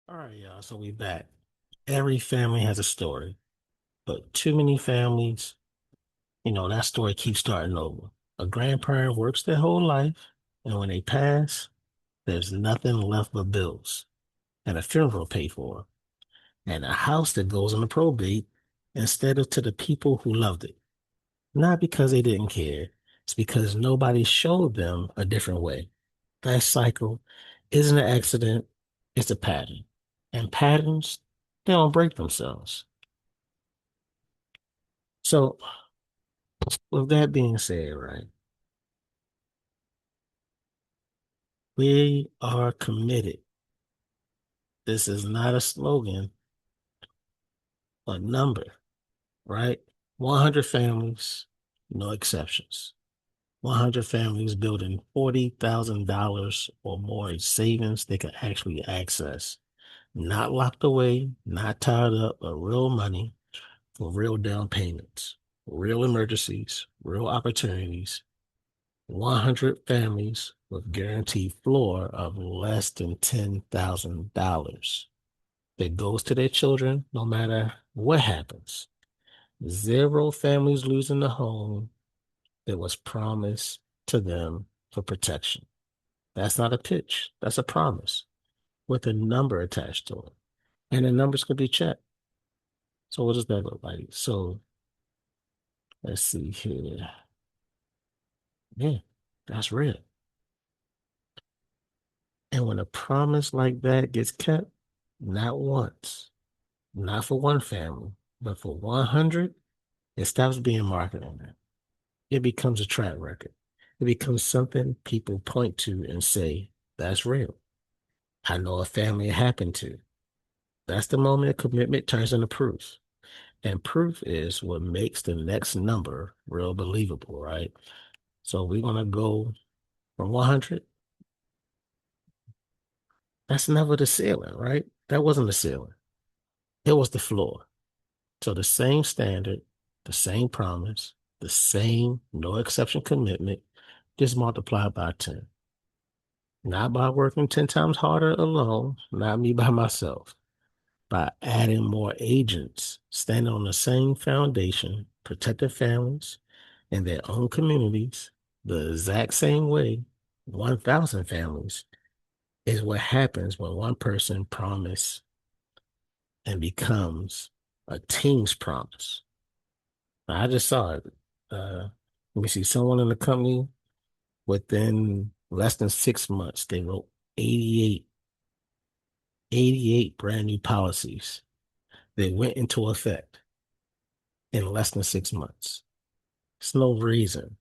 All right, y'all. So we back. Every family has a story, but too many families, that story keeps starting over. A grandparent works their whole life, and when they pass, there's nothing left but bills and a funeral paid for, and a house that goes on the probate instead of to the people who loved it. Not because they didn't care, it's because nobody showed them a different way. That cycle isn't an accident, it's a pattern. And patterns, they don't break themselves. So, with that being said, right, we are committed. This is not a slogan, a number, right? 100 families, no exceptions. 100 families building $40,000 or more in savings they can actually access. Not locked away, not tied up, but real money for real down payments, real emergencies, real opportunities. 100 families with guaranteed floor of less than $10,000 that goes to their children no matter what happens. Zero families losing the home that was promised to them for protection. That's not a pitch. That's a promise with a number attached to it. And the numbers could be checked. So what does that look like? So let's see here. Yeah, that's real. And when a promise like that gets kept, not once, not for one family, but for 100, it stops being marketing. It becomes a track record. It becomes something people point to and say, that's real. I know a family it happened to. That's the moment a commitment turns into proof. And proof is what makes the next number real believable, right? So we're going to go from 100. That's never the ceiling, right? That wasn't the ceiling. It was the floor. So the same standard, the same promise, the same no exception commitment, just multiplied by 10. Not by working 10 times harder alone, not me by myself, by adding more agents, standing on the same foundation, protecting families and their own communities the exact same way. 1,000 families is what happens when one person promise and becomes a team's promise. I just saw it. Let me see, someone in the company within less than 6 months, they wrote 88, 88 brand new policies that went into effect in less than 6 months. There's no reason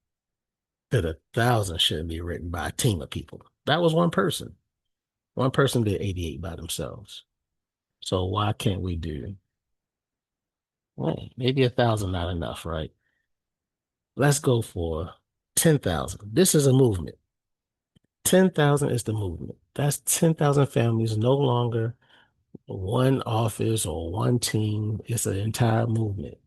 that 1,000 shouldn't be written by a team of people. That was one person. One person did 88 by themselves. So why can't we do, well, maybe 1,000 not enough, right? Let's go for 10,000. This is a movement. 10,000 is the movement. That's 10,000 families, no longer one office or one team. It's an entire movement.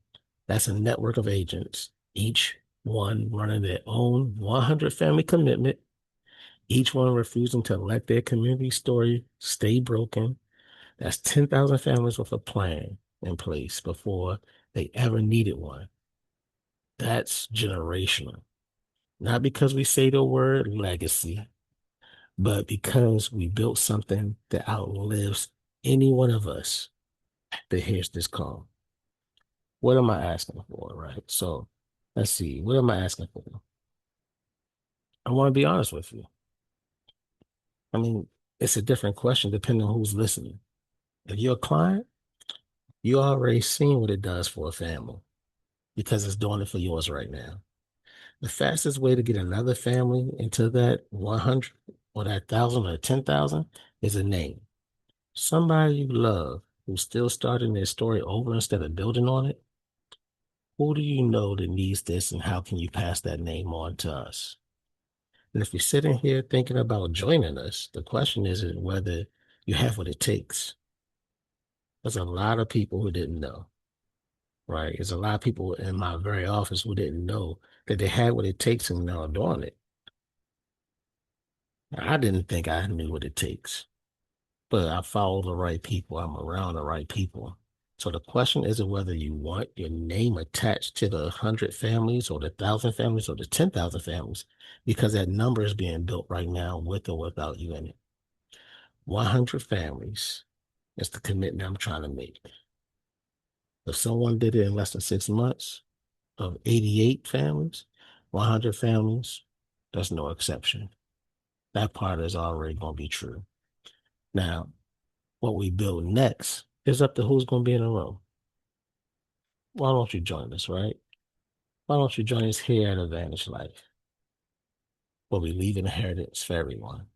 That's a network of agents, each one running their own 100 family commitment, each one refusing to let their community story stay broken. That's 10,000 families with a plan in place before they ever needed one. That's generational. Not because we say the word legacy, but because we built something that outlives any one of us that hears this call. What am I asking for, right? So let's see. What am I asking for? I want to be honest with you. I mean, it's a different question depending on who's listening. If you're a client, you already seen what it does for a family because it's doing it for yours right now. The fastest way to get another family into that 100 or that 1,000 or 10,000 is a name. Somebody you love who's still starting their story over instead of building on it. Who do you know that needs this and how can you pass that name on to us? And if you're sitting here thinking about joining us, the question isn't whether you have what it takes. There's a lot of people who didn't know, right? There's a lot of people in my very office who didn't know that they had what it takes and now are doing it. I didn't think I knew what it takes, but I follow the right people. I'm around the right people. So the question isn't whether you want your name attached to the 100 families or the 1,000 families or the 10,000 families, because that number is being built right now with or without you in it. 100 families is the commitment I'm trying to make. If someone did it in less than 6 months of 88 families, 100 families, that's no exception. That part is already going to be true. Now, what we build next is up to who's going to be in the room. Why don't you join us, right? Why don't you join us here at Advantage Life, where we leave an inheritance for everyone?